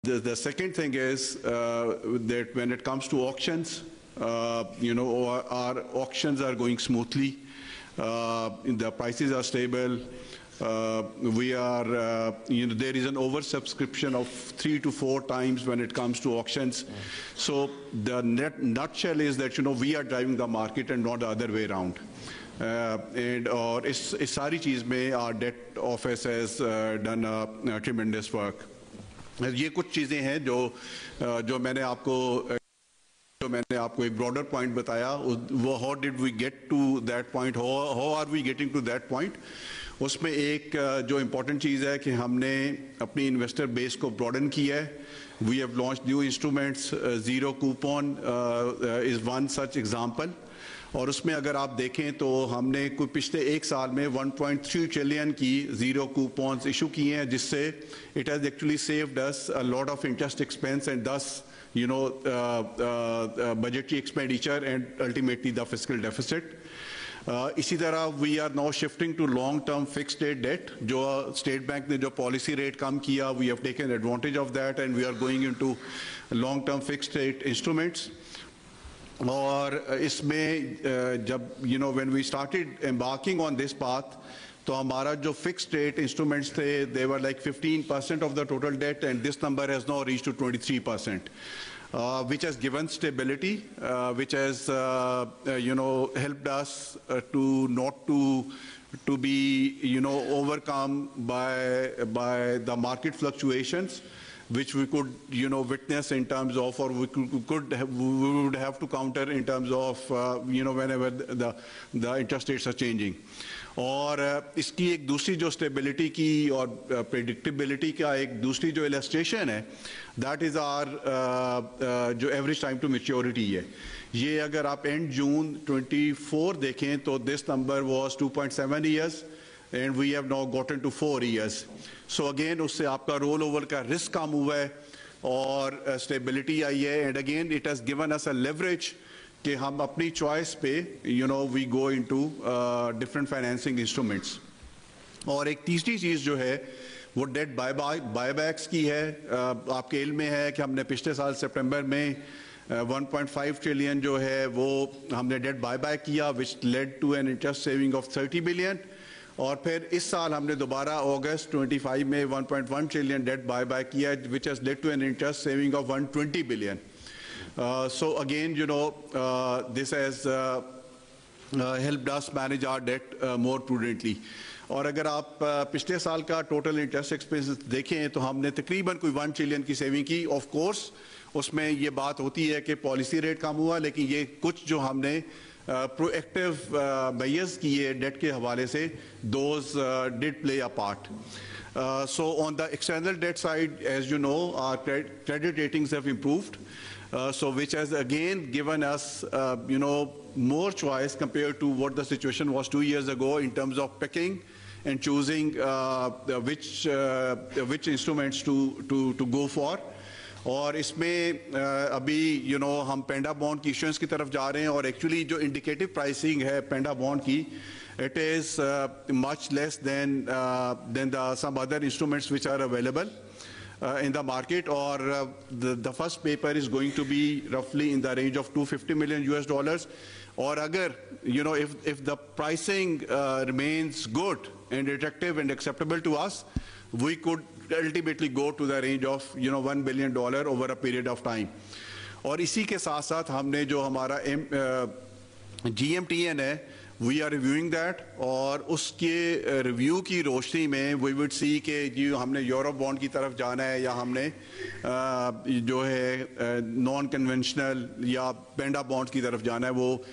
The second thing is that when it comes to auctions, our auctions are going smoothly. The prices are stable. There is an oversubscription of 3 to 4 times when it comes to auctions. So the nutshell is that we are driving the market and not the other way around. और इस सारी चीज़ में our debt office has done a tremendous work. ये कुछ चीज़ें हैं जो मैंने आपको एक broader point बताया. वो how did we get to that point? How are we getting to that point? उसमें एक जो important चीज़ है कि हमने अपनी investor base को broaden किया है. We have launched new instruments. Zero coupon is one such example. और उसमें अगर आप देखें तो हमने कोई पिछले एक साल में 1.3 ट्रिलियन की जीरो कूपन्स इशू किए हैं, जिससे it has actually saved us a lot of interest expense and thus budgetary expenditure and ultimately the fiscal deficit. इसी तरह we are now shifting to long term fixed rate debt. जो state bank ने जो policy rate कम किया, we have taken advantage of that and we are going into long term fixed rate instruments. और इसमें जब when we started embarking on this path, तो हमारा जो fixed rate instruments थे, they were like 15% of the total debt, and this number has now reached to 23%, which has given stability, which has helped us to not to be overcome by the market fluctuations, which we could witness in terms of, or we would have to counter in terms of whenever the interest rates are changing. और इसकी एक दूसरी जो stability की और predictability का एक दूसरी जो इलस्ट्रेशन है, दैट इज़ आर जो एवरेज टाइम टू मैच्योरिटी है. ये अगर आप एंड जून 24 देखें तो this number was 2.7 years and we have now gotten to 4 years. So again उससे आपका रोल ओवर का रिस्क कम हुआ है और स्टेबिलिटी आई है. And again it has given us a leverage कि हम अपनी चॉइस पे we go into different financing instruments. और एक तीसरी चीज़ जो है वो डेट बायबैक्स की है. आपके इल्म में है कि हमने पिछले साल सितंबर में 1.5 ट्रिलियन जो है वो हमने डेट बायबैक किया, which led to an interest saving of 30 billion. और फिर इस साल हमने दोबारा अगस्त 25 में 1.1 ट्रिलियन डेट बायबैक किया, which has led to an interest saving of 120 billion. So again, this has helped us manage our debt more prudently. और अगर आप पिछले साल का टोटल इंटरेस्ट एक्सपेंस देखें तो हमने तकरीबन कोई 1 ट्रिलियन की सेविंग की. ऑफ कोर्स उसमें ये बात होती है कि पॉलिसी रेट कम हुआ, लेकिन ये कुछ जो हमने प्रोएक्टिव मेजर्स किए डेट के हवाले से, those did play a part. So on the external debt side, as you know, our credit ratings have improved. So which has again given us, more choice compared to what the situation was 2 years ago in terms of picking and choosing which instruments to go for. और इसमें अभी हम पेंडा bond की issuance की तरफ जा रहे हैं. और एक्चुअली जो इंडिकेटिव प्राइसिंग है पेंडा बॉन्ड की, it is much less than the some other instruments which are available in the market. Or the first paper is going to be roughly in the range of $250 million. Or agar if the pricing remains good and attractive and acceptable to us, we could ultimately go to the range of $1 billion over a period of time. और इसी के साथ साथ हमने जो हमारा GMTN है, we are reviewing that. और उसके रिव्यू की रोशनी में we would see कि जी हमने यूरोप बॉन्ड की तरफ जाना है या हमने जो है नॉन कन्वेंशनल या पेंडा बॉन्ड की तरफ जाना है, वो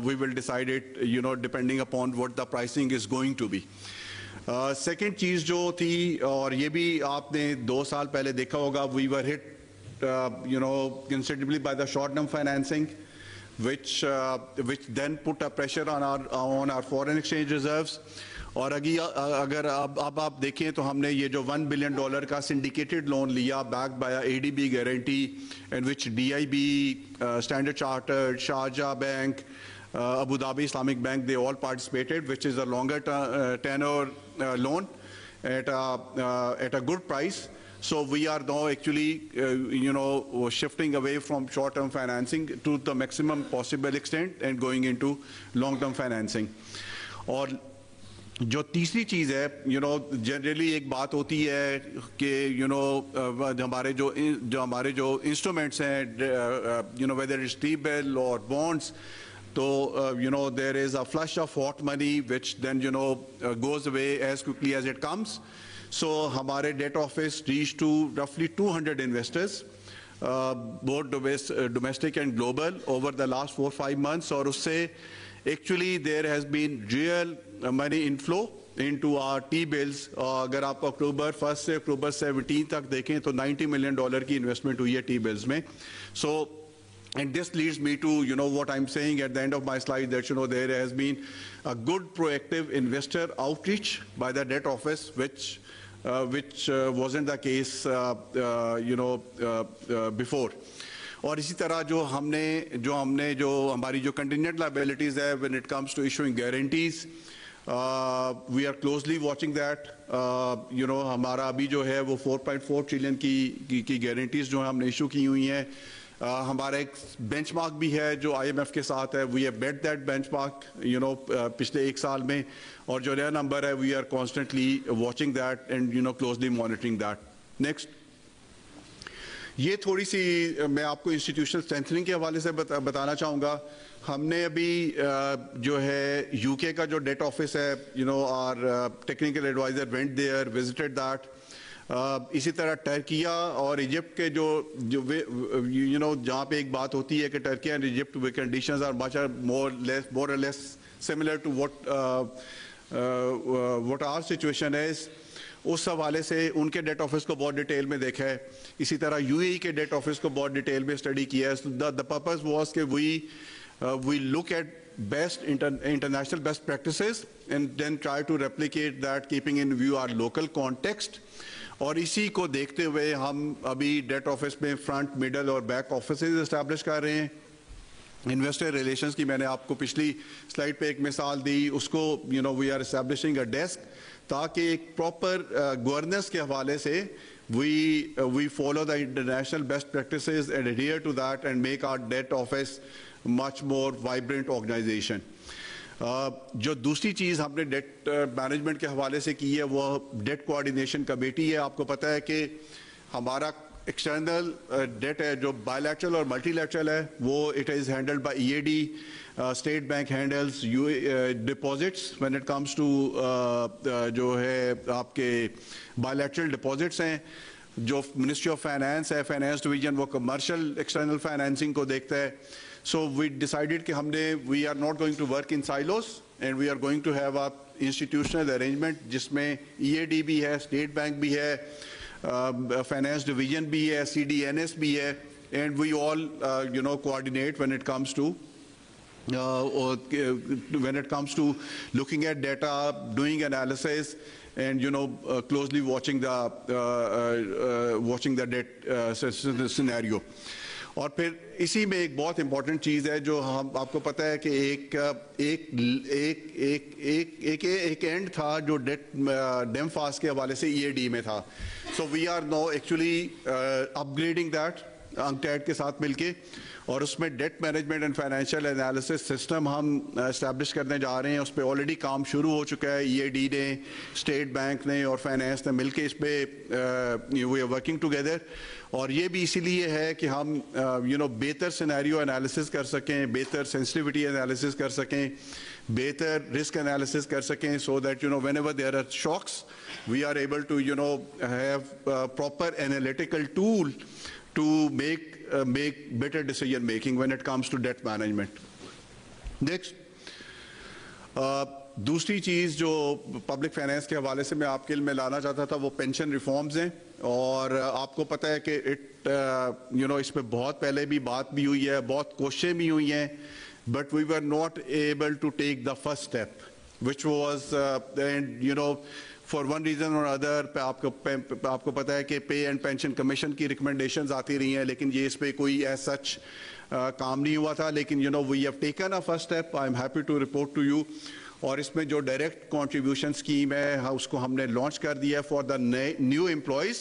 we will decide it depending upon what the pricing is going to be. Second चीज़ जो थी, और ये भी आपने 2 साल पहले देखा होगा, we were hit considerably by the short term financing, which then put a pressure on our foreign exchange reserves. और अगर अब आप देखें तो हमने ये जो $1 billion का syndicated loan लिया, backed by a ADB guarantee, in which DIB, Standard Chartered, Sharjah Bank, Abu Dhabi Islamic Bank, they all participated, which is a longer tenor loan at a good price. So we are now actually, shifting away from short-term financing to the maximum possible extent and going into long-term financing. और जो तीसरी चीज़ है, generally एक बात होती है कि हमारे जो इंस्ट्रूमेंट्स हैं, whether it's T-bill or bonds, so there is a flush of hot money which then goes away as quickly as it comes. So हमारे debt office reached to roughly 200 investors, both domestic and global, over the last 4-5 months. और उससे actually there has been real money inflow into our T-bills. अगर आप अक्टूबर 1 से अक्टूबर 17 तक देखें तो $90 million की इन्वेस्टमेंट हुई है T-bills में. So, and this leads me to what I'm saying at the end of my slide, that there has been a good proactive investor outreach by the debt office, which wasn't the case before. और इसी तरह जो हमारी जो contingent liabilities है, when it comes to issuing guarantees, we are closely watching that. हमारा अभी जो है वो 4.4 trillion की guarantees जो हमने issue की हुई हैं. हमारा एक benchmark भी है जो IMF के साथ है. We have met that benchmark पिछले एक साल में, और जो नया number है, we are constantly watching that and closely monitoring that. Next. ये थोड़ी सी मैं आपको इंस्टीट्यूशनल स्ट्रेंथनिंग के हवाले से बताना चाहूँगा. हमने अभी जो है यूके का जो डेट ऑफिस है, our technical advisor went there, visited that. इसी तरह टर्किया और इजिप्ट के जो जहाँ पे एक बात होती है कि टर्की एंड इजिप्ट वे conditions are much more or less similar to what our situation is. उस हवाले से उनके डेट ऑफिस को बहुत डिटेल में देखा है. इसी तरह यूएई के डेट ऑफिस को बहुत डिटेल में स्टडी किया है. द पर्पस वाज कि we look at best international best practices and then try to replicate that, keeping in view our local context. और इसी को देखते हुए हम अभी डेट ऑफिस में फ्रंट, मिडल और बैक ऑफिसेज एस्टैब्लिश कर रहे हैं. इन्वेस्टर रिलेशंस की मैंने आपको पिछली स्लाइड पे एक मिसाल दी. उसको we are establishing a desk, ताकि एक प्रॉपर गवर्नेंस के हवाले से we follow the international best practices and adhere to that and make our debt office much more vibrant organization. जो दूसरी चीज़ हमने डेट मैनेजमेंट के हवाले से की है वो डेट कोऑर्डिनेशन कमेटी है. आपको पता है कि हमारा एक्सटर्नल डेट है जो बायलैटरल और मल्टीलैटरल है, वो it is handled by EAD. State bank handles deposits when it comes to जो है आपके बायलैटरल डिपॉजिट्स हैं. जो मिनिस्ट्री ऑफ फाइनेंस है, फाइनेंस डिवीजन, वो कमर्शियल एक्सटर्नल फाइनेंसिंग को देखता है. So we decided कि we are not going to work in silos and we are going to have a institutional arrangement जिसमें EAD भी है, State Bank भी है, Finance Division भी है, CDNS भी है, and we all coordinate when it comes to looking at data, doing analysis, and closely watching the debt scenario. और फिर इसी में एक बहुत इंपॉर्टेंट चीज़ है जो हम आपको पता है कि एक एंड था जो डेम फास्ट के हवाले से ईएडी में था. So we are now actually upgrading that UNCTAD के साथ मिलके, और उसमें debt management and financial analysis system हम एस्टैब्लिश करने जा रहे हैं. उस पर ऑलरेडी काम शुरू हो चुका है. ईएडी ने, स्टेट बैंक ने और फाइनेंस ने मिलके इस पर वी आर वर्किंग टुगेदर. और ये भी इसीलिए है कि हम बेहतर सिनेरियो एनालिसिस कर सकें, बेहतर सेंसिटिविटी एनालिसिस कर सकें, बेहतर रिस्क एनालिसिस कर सकें, so that whenever there are shocks we are able to have proper analytical tool to make better decision making when it comes to debt management. Next, दूसरी चीज़ जो पब्लिक फाइनेंस के हवाले से मैं आपके लिए लाना चाहता था वो पेंशन रिफॉर्म्स हैं. और आपको पता है कि इस पे बहुत पहले भी बात भी हुई है, बहुत कोशिशें भी हुई हैं, but we were not able to take the first step which was for one reason और अदर. आपको पता है कि पे एंड पेंशन कमीशन की रिकमेंडेशंस आती रही हैं, लेकिन ये इस पर कोई एज सच काम नहीं हुआ था. लेकिन we have taken a first step. I am happy to report to you. और इसमें जो डायरेक्ट कंट्रीब्यूशन स्कीम है उसको हमने लॉन्च कर दिया फॉर द न्यू एम्प्लॉयज़.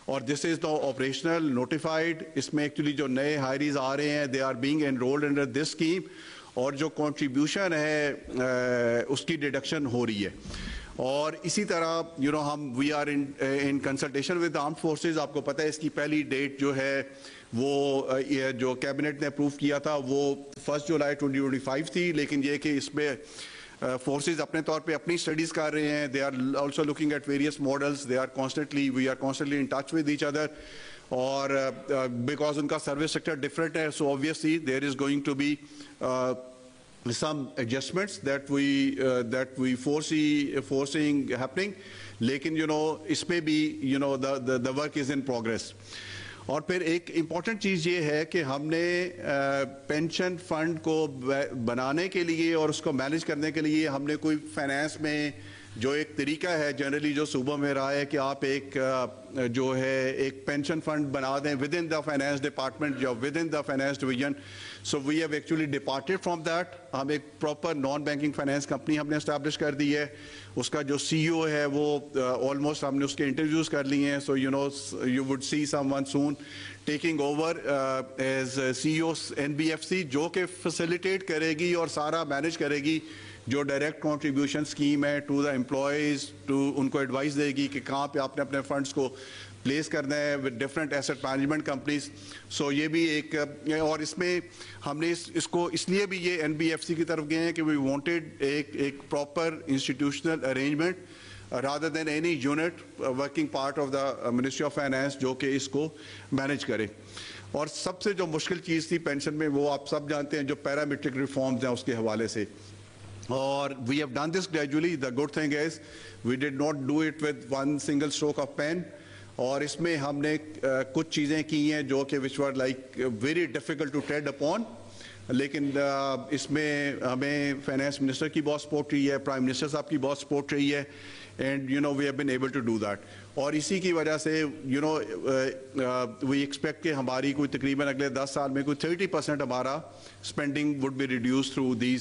और this is the operational notified. इसमें एक्चुअली जो नए हायरीज आ रहे हैं they are being enrolled under this scheme, और जो कंट्रीब्यूशन है उसकी डिडक्शन हो रही है। और इसी तरह हम we are in consultation with armed forces. आपको पता है इसकी पहली डेट जो है वो जो कैबिनेट ने अप्रूव किया था वो 1 जुलाई 2025 थी, लेकिन ये कि इसमें फोर्सेस अपने तौर पे अपनी स्टडीज कर रहे हैं। They are also looking at various models, we are constantly in touch with each other, और बिकॉज उनका सर्विस सेक्टर डिफरेंट है, so obviously there is going to be some adjustments that we foreseeing happening, लेकिन इसमें भी the work is in progress। और फिर एक important चीज़ ये है कि हमने पेंशन फंड को बनाने के लिए और उसको मैनेज करने के लिए हमने कोई फाइनेंस में जो एक तरीका है जनरली जो सूबों में रहा है कि आप एक पेंशन फंड बना दें within the finance department या within the finance division. So we have actually departed from that. हम एक proper non banking finance company हमने एस्टैब्लिश कर दी है। उसका जो CEO है वो ऑलमोस्ट हमने उसके इंटरव्यूज कर लिए हैं। So you would see someone soon taking over as CEO NBFC, जो कि फैसिलिटेट करेगी और सारा मैनेज करेगी जो डायरेक्ट कंट्रीब्यूशन स्कीम है टू द एम्प्लॉयज़, उनको एडवाइस देगी कि कहाँ पे आपने अपने फंड्स को प्लेस करना है with different asset management companies. So ये भी एक, और इसमें हमने इसको इसलिए भी ये NBFC की तरफ गए हैं कि वी वांटेड एक proper institutional arrangement rather than any unit working part of the Ministry of Finance जो कि इसको मैनेज करे। और सबसे जो मुश्किल चीज़ थी पेंशन में वो आप सब जानते हैं, जो पैरामीट्रिक रिफॉर्म्स हैं उसके हवाले से। और we have done this gradually. The good thing is we did not do it with one single stroke of pen, और इसमें हमने कुछ चीज़ें की हैं जो कि which were like very difficult to tread upon, लेकिन इसमें हमें फाइनेंस मिनिस्टर की बहुत सपोर्ट रही है, प्राइम मिनिस्टर साहब की बहुत सपोर्ट रही है, and we have been able to do that. और इसी की वजह से वी एक्सपेक्ट कि हमारी कोई तकरीबन अगले 10 साल में कोई 30% हमारा spending would be reduce through these